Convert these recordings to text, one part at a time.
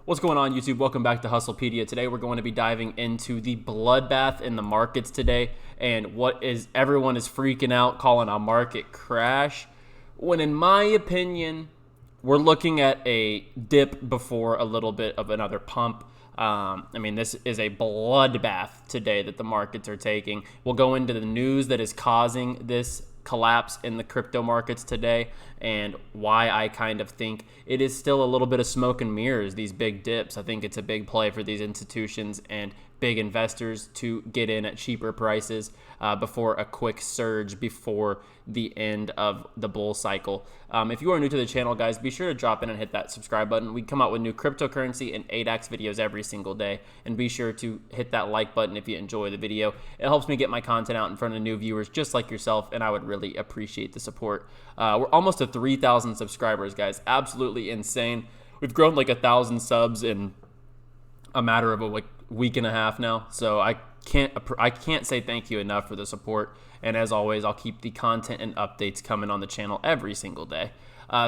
What's going on, YouTube? Welcome back to Hustlepedia. Today we're going to be diving into the bloodbath in the markets today and what is everyone is freaking out calling a market crash, when in my opinion we're looking at a dip before a little bit of another pump. This is a bloodbath today that the markets are taking. We'll go into the news that is causing this collapse in the crypto markets today and why I kind of think it is still a little bit of smoke and mirrors, these big dips. I think it's a big play for these institutions and big investors to get in at cheaper prices before a quick surge before the end of the bull cycle. If you are new to the channel, guys, be sure to drop in and hit that subscribe button. We come out with new cryptocurrency and ADAX videos every single day, and be sure to hit that like button if you enjoy the video. It helps me get my content out in front of new viewers just like yourself, and I would really appreciate the support. We're almost at 3,000 subscribers, guys. Absolutely insane. We've grown like 1,000 subs in a matter of a week and a half now, so I can't say thank you enough for the support. And as always, I'll keep the content and updates coming on the channel every single day.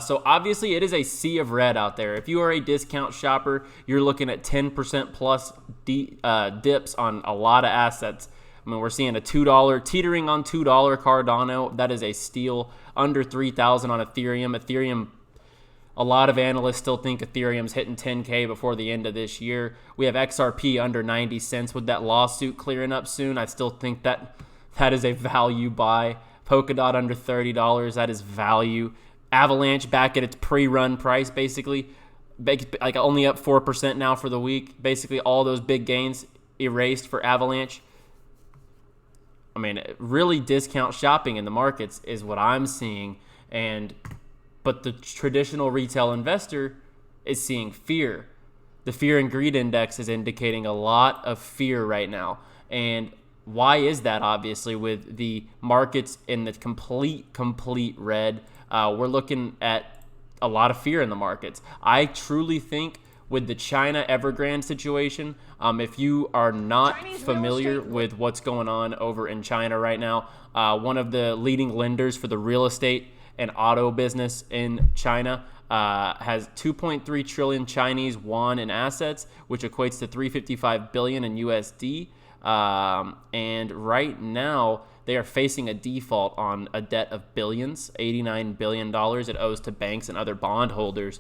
So obviously it is a sea of red out there. If you are a discount shopper, you're looking at 10% plus dips on a lot of assets. I mean, we're seeing a $2 teetering on $2 Cardano. That is a steal. Under 3,000 on Ethereum. A lot of analysts still think Ethereum's hitting 10K before the end of this year. We have XRP under 90 cents with that lawsuit clearing up soon. I still think that is a value buy. Polkadot under $30. That is value. Avalanche back at its pre-run price, basically. Like only up 4% now for the week. Basically all those big gains erased for Avalanche. I mean, really discount shopping in the markets is what I'm seeing. But the traditional retail investor is seeing fear. The fear and greed index is indicating a lot of fear right now. And why is that? Obviously, with the markets in the complete red, we're looking at a lot of fear in the markets. I truly think with the China Evergrande situation, if you are not familiar with what's going on over in China right now, one of the leading lenders for the real estate and auto business in China has 2.3 trillion Chinese yuan in assets, which equates to 355 billion in USD. And right now they are facing a default on a debt of billions, $89 billion it owes to banks and other bondholders.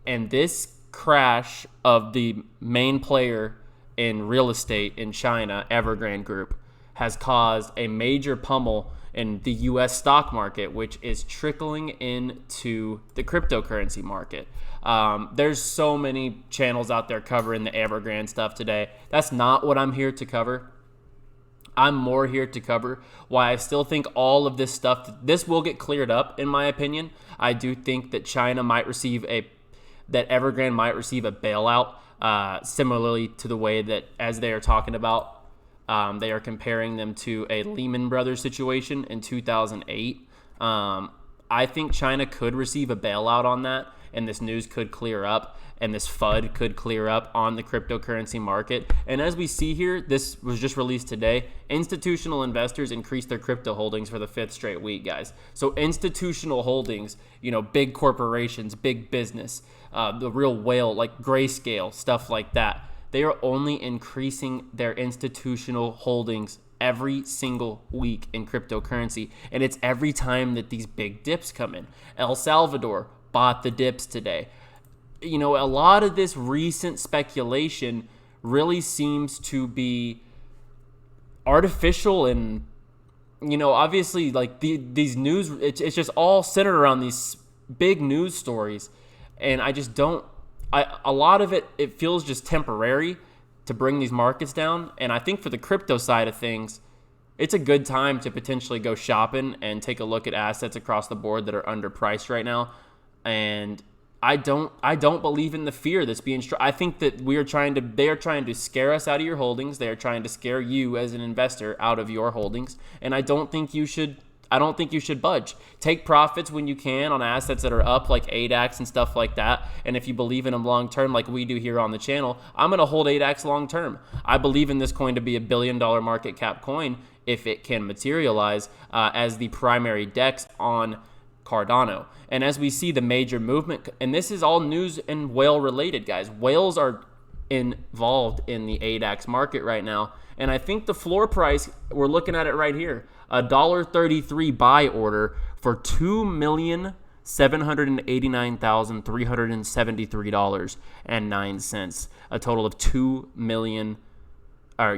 And this crash of the main player in real estate in China, Evergrande Group, has caused a major pummel in the U.S. stock market, which is trickling into the cryptocurrency market. There's so many channels out there covering the Evergrande stuff today. That's not what I'm here to cover. I'm more here to cover why I still think all of this stuff, this will get cleared up, in my opinion. I do think that China might receive that Evergrande might receive a bailout, similarly to the way that, as they are talking about, they are comparing them to a Lehman Brothers situation in 2008. I think China could receive a bailout on that, and this news could clear up, and this FUD could clear up on the cryptocurrency market. And as we see here, this was just released today, institutional investors increased their crypto holdings for the 5th straight week, guys. So institutional holdings, big corporations, big business, the real whale like Grayscale, stuff like that, they are only increasing their institutional holdings every single week in cryptocurrency. And it's every time that these big dips come in. El Salvador bought the dips today. A lot of this recent speculation really seems to be artificial and, obviously like these news, it's just all centered around these big news stories. And I just don't, a lot of it feels just temporary to bring these markets down. And I think for the crypto side of things, it's a good time to potentially go shopping and take a look at assets across the board that are underpriced right now. And I don't believe in the fear that's being. I think that they are trying to scare us out of your holdings. They are trying to scare you as an investor out of your holdings. And I don't think you should budge. Take profits when you can on assets that are up, like ADAX and stuff like that. And if you believe in them long term, like we do here on the channel, I'm going to hold ADAX long term. I believe in this coin to be $1 billion market cap coin if it can materialize as the primary DEX on Cardano. And as we see the major movement, and this is all news and whale related, guys. Whales are involved in the ADAX market right now. And I think the floor price, we're looking at it right here, $1.33 buy order for $2,789,373.09. A total of 2 million, or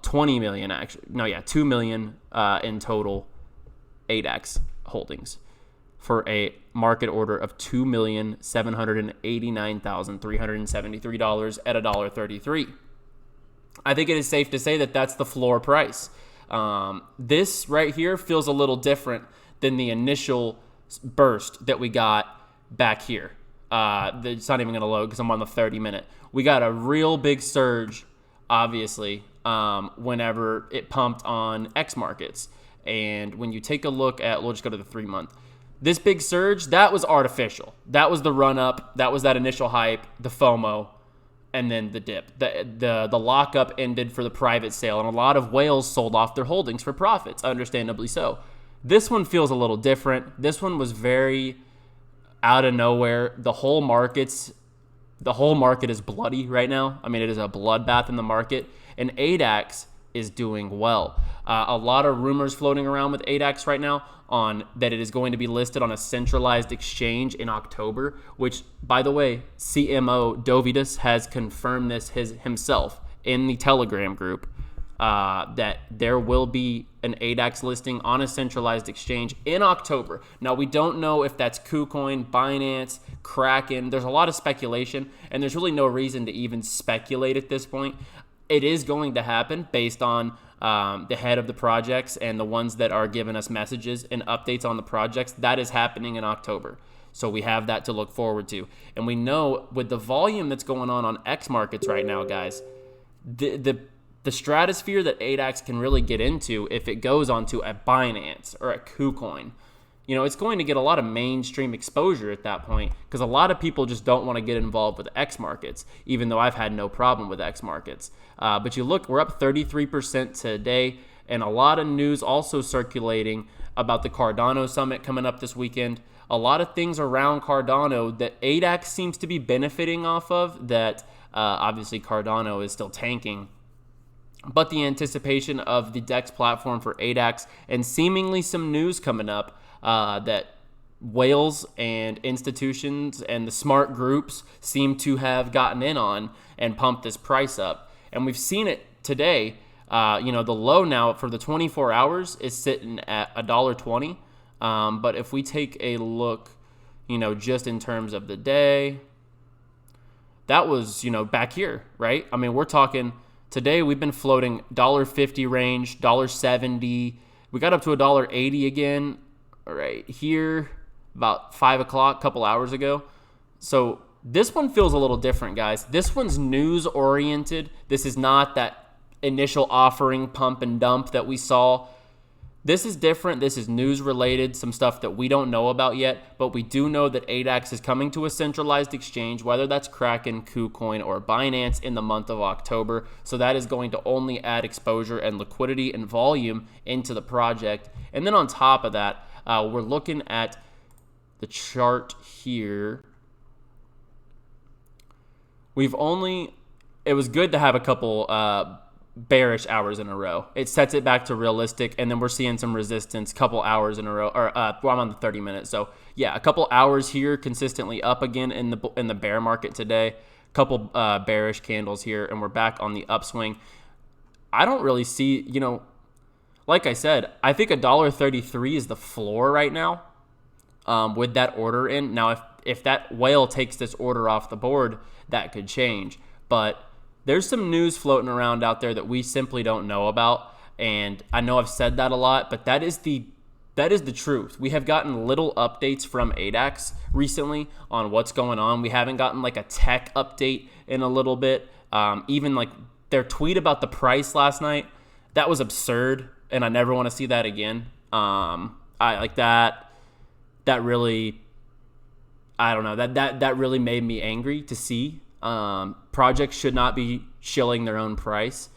20 million actually. No, 2 million in total ADAX holdings for a market order of $2,789,373 at $1.33. I think it is safe to say that that's the floor price. This right here feels a little different than the initial burst that we got back here. It's not even going to load because I'm on the 30-minute. We got a real big surge, obviously, whenever it pumped on X markets. And when you take a look at, we'll just go to the 3-month. This big surge, that was artificial. That was the run-up. That was that initial hype, the FOMO, and then the dip. The lockup ended for the private sale, and a lot of whales sold off their holdings for profits, understandably so. This one feels a little different. This one was very out of nowhere. The whole market is bloody right now. I mean, it is a bloodbath in the market, and ADAX is doing well. A lot of rumors floating around with ADAX right now on that it is going to be listed on a centralized exchange in October, which, by the way, CMO Dovidas has confirmed this himself in the Telegram group, that there will be an ADAX listing on a centralized exchange in October. Now, we don't know if that's KuCoin, Binance, Kraken. There's a lot of speculation, and there's really no reason to even speculate at this point. It is going to happen based on the head of the projects and the ones that are giving us messages and updates on the projects. That is happening in October. So we have that to look forward to. And we know with the volume that's going on X markets right now, guys, the stratosphere that ADAX can really get into if it goes onto a Binance or a KuCoin, it's going to get a lot of mainstream exposure at that point because a lot of people just don't want to get involved with X markets, even though I've had no problem with X markets. But you look, we're up 33% today, and a lot of news also circulating about the Cardano summit coming up this weekend. A lot of things around Cardano that ADAX seems to be benefiting off of that obviously Cardano is still tanking. But the anticipation of the DEX platform for ADAX and seemingly some news coming up that whales and institutions and the smart groups seem to have gotten in on and pumped this price up. And we've seen it today. The low now for the 24 hours is sitting at $1.20. But if we take a look, just in terms of the day, that was, back here, right? I mean, we're talking today we've been floating $1.50 range, $1.70. We got up to $1.80 again right here about 5 o'clock, a couple hours ago. So this one feels a little different, guys. This one's news oriented. This is not that initial offering pump and dump that we saw. This is different. This is news related, some stuff that we don't know about yet, but we do know that ADAX is coming to a centralized exchange, whether that's Kraken, KuCoin, or Binance in the month of October. So that is going to only add exposure and liquidity and volume into the project. And then on top of that, we're looking at the chart here. It was good to have a couple bearish hours in a row. It sets it back to realistic, and then we're seeing some resistance couple hours in a row, or I'm on the 30 minutes. So yeah, a couple hours here consistently up again in the bear market today. Couple bearish candles here, and we're back on the upswing. I don't really see, like I said, I think $1.33 is the floor right now with that order in. Now, if that whale takes this order off the board, that could change. But there's some news floating around out there that we simply don't know about. And I know I've said that a lot, but that is the truth. We have gotten little updates from ADAX recently on what's going on. We haven't gotten like a tech update in a little bit. Even like their tweet about the price last night, that was absurd, and I never want to see that again. I like that. That really, I don't know. That really made me angry to see. Projects should not be shilling their own price.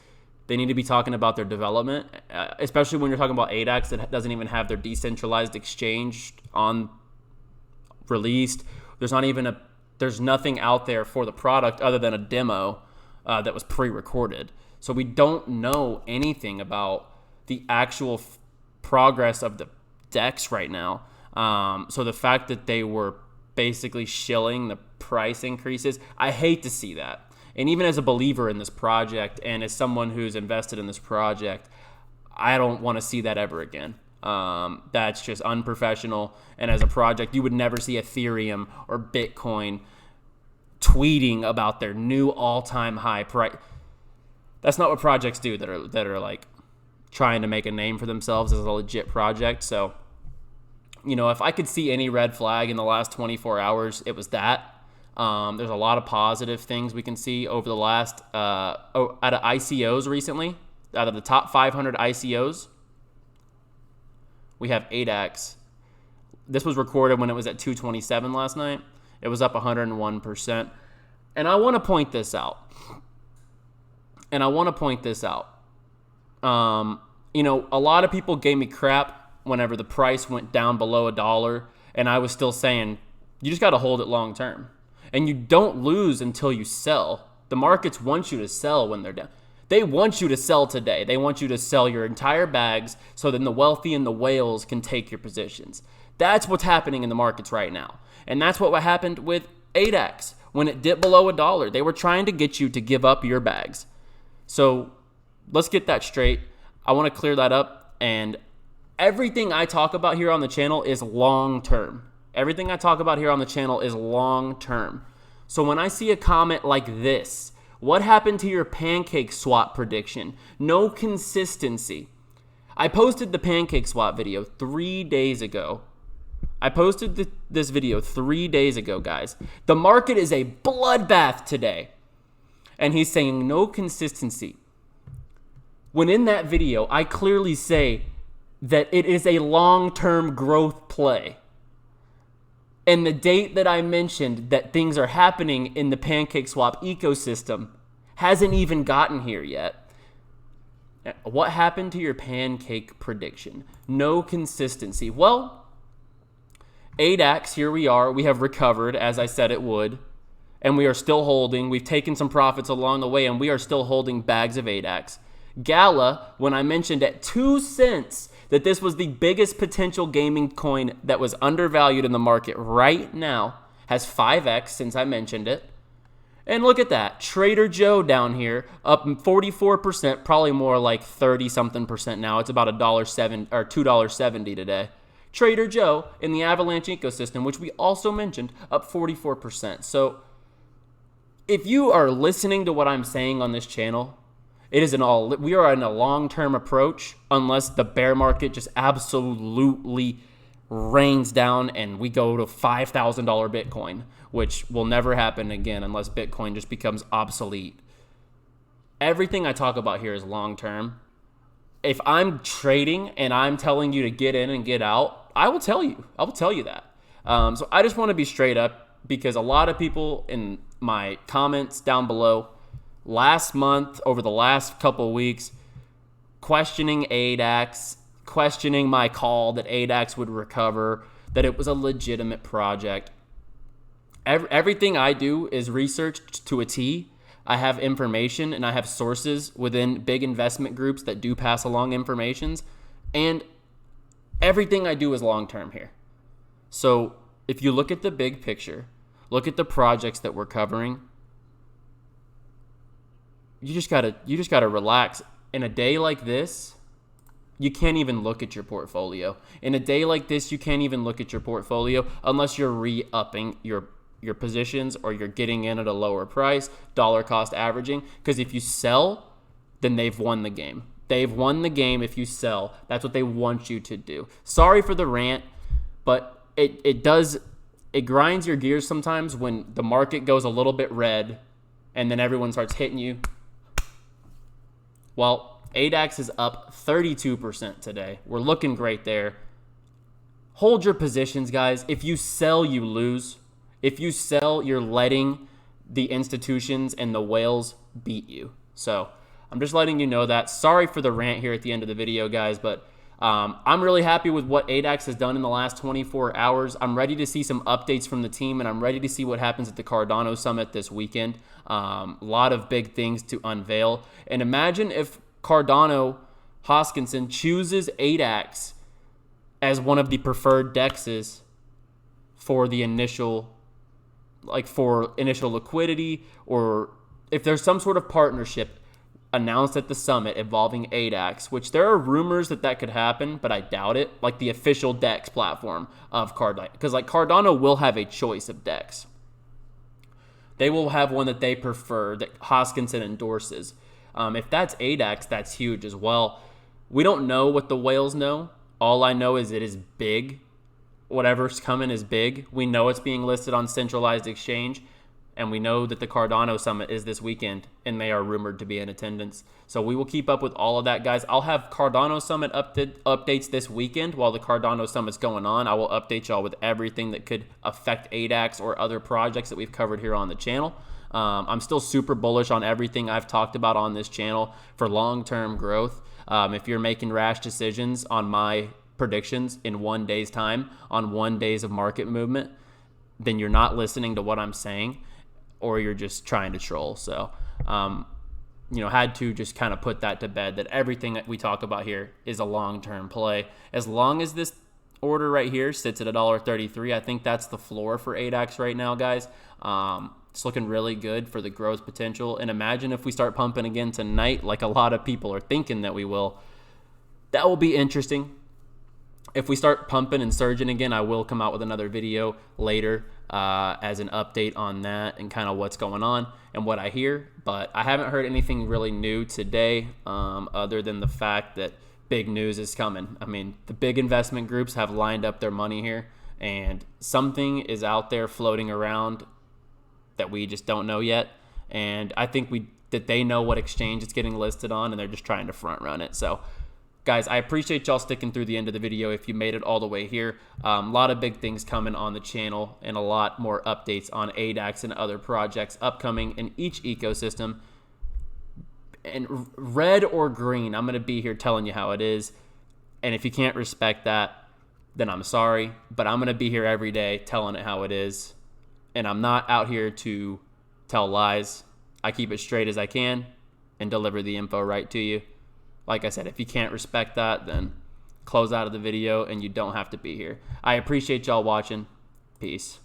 They need to be talking about their development, especially when you're talking about ADAX that doesn't even have their decentralized exchange on released. There's nothing out there for the product other than a demo that was pre-recorded. So we don't know anything about the actual progress of the DEX right now. So the fact that they were basically shilling the price increases, I hate to see that. And even as a believer in this project and as someone who's invested in this project, I don't want to see that ever again. That's just unprofessional. And as a project, you would never see Ethereum or Bitcoin tweeting about their new all-time high price. That's not what projects do that are like trying to make a name for themselves as a legit project. So, if I could see any red flag in the last 24 hours, it was that. There's a lot of positive things we can see over the last out of ICOs recently. Out of the top 500 ICOs, we have ADAX. This was recorded when it was at 227 last night. It was up 101%. And I want to point this out. A lot of people gave me crap whenever the price went down below $1, and I was still saying, you just got to hold it long term. And you don't lose until you sell. The markets want you to sell when they're down. They want you to sell today. They want you to sell your entire bags so then the wealthy and the whales can take your positions. That's what's happening in the markets right now. And that's what happened with ADAX. When it dipped below $1, they were trying to get you to give up your bags. So let's get that straight. I want to clear that up. And everything I talk about here on the channel is long term. Everything I talk about here on the channel is long term. So when I see a comment like this, what happened to your pancake swap prediction? No consistency. I posted the pancake swap video 3 days ago. This video 3 days ago, guys. The market is a bloodbath today. And he's saying no consistency. When in that video, I clearly say that it is a long-term growth play. And the date that I mentioned that things are happening in the PancakeSwap ecosystem hasn't even gotten here yet. What happened to your pancake prediction? No consistency. Well, ADAX, here we are. We have recovered, as I said it would. And we are still holding. We've taken some profits along the way, and we are still holding bags of ADAX. Gala, when I mentioned at 2 cents that this was the biggest potential gaming coin that was undervalued in the market right now, has 5x since I mentioned it. And look at that. Trader Joe down here up 44%, probably more like 30-something% now. It's about $1.07 or $2.70 today. Trader Joe in the Avalanche ecosystem, which we also mentioned, up 44%. So if you are listening to what I'm saying on this channel, we are in a long-term approach unless the bear market just absolutely rains down and we go to $5,000 Bitcoin, which will never happen again unless Bitcoin just becomes obsolete. Everything I talk about here is long-term. If I'm trading and I'm telling you to get in and get out, I will tell you. I will tell you that. So I just want to be straight up because a lot of people in my comments down below last month, over the last couple of weeks, questioning ADAX, questioning my call that ADAX would recover, that it was a legitimate project. Everything I do is researched to a T. I have information and I have sources within big investment groups that do pass along informations, and everything I do is long-term here. So if you look at the big picture, look at the projects that we're covering, you just gotta relax. In a day like this, you can't even look at your portfolio. In a day like this, you can't even look at your portfolio unless you're re-upping your positions or you're getting in at a lower price, dollar cost averaging. Because if you sell, then they've won the game. They've won the game if you sell. That's what they want you to do. Sorry for the rant, but it grinds your gears sometimes when the market goes a little bit red and then everyone starts hitting you. Well, ADAX is up 32% today. We're looking great there. Hold your positions, guys. If you sell, you lose. If you sell, you're letting the institutions and the whales beat you. So I'm just letting you know that. Sorry for the rant here at the end of the video, guys, but I'm really happy with what ADAX has done in the last 24 hours. I'm ready to see some updates from the team, and I'm ready to see what happens at the Cardano Summit this weekend. A lot of big things to unveil. And imagine if Cardano Hoskinson chooses ADAX as one of the preferred dexes for the initial, like for initial liquidity, or if there's some sort of partnership announced at the summit involving ADAX, which there are rumors that could happen, but I doubt it, like the official DEX platform of Cardano. Because like Cardano will have a choice of DEX. They will have one that they prefer, that Hoskinson endorses. If that's ADAX, that's huge as well. We don't know what the whales know. All I know is it is big. Whatever's coming is big. We know it's being listed on centralized exchange, and we know that the Cardano Summit is this weekend, and they are rumored to be in attendance. So we will keep up with all of that, guys. I'll have Cardano Summit updates this weekend while the Cardano Summit's going on. I will update y'all with everything that could affect ADAX or other projects that we've covered here on the channel. I'm still super bullish on everything I've talked about on this channel for long-term growth. If you're making rash decisions on my predictions in 1 day's time, on 1 day of market movement, then you're not listening to what I'm saying, or you're just trying to troll. So, had to just kind of put that to bed, that everything that we talk about here is a long-term play. As long as this order right here sits at $1.33, I think that's the floor for ADAX right now, guys. It's looking really good for the growth potential. And imagine if we start pumping again tonight, like a lot of people are thinking that we will. That will be interesting. If we start pumping and surging again, I will come out with another video later as an update on that and kind of what's going on and what I hear. But I haven't heard anything really new today other than the fact that big news is coming. I mean, the big investment groups have lined up their money here, and something is out there floating around that we just don't know yet. And I think that they know what exchange it's getting listed on, and they're just trying to front run it. So guys, I appreciate y'all sticking through the end of the video if you made it all the way here. A lot of big things coming on the channel, and a lot more updates on ADAX and other projects upcoming in each ecosystem. And red or green, I'm going to be here telling you how it is. And if you can't respect that, then I'm sorry. But I'm going to be here every day telling it how it is. And I'm not out here to tell lies. I keep it straight as I can and deliver the info right to you. Like I said, if you can't respect that, then close out of the video and you don't have to be here. I appreciate y'all watching. Peace.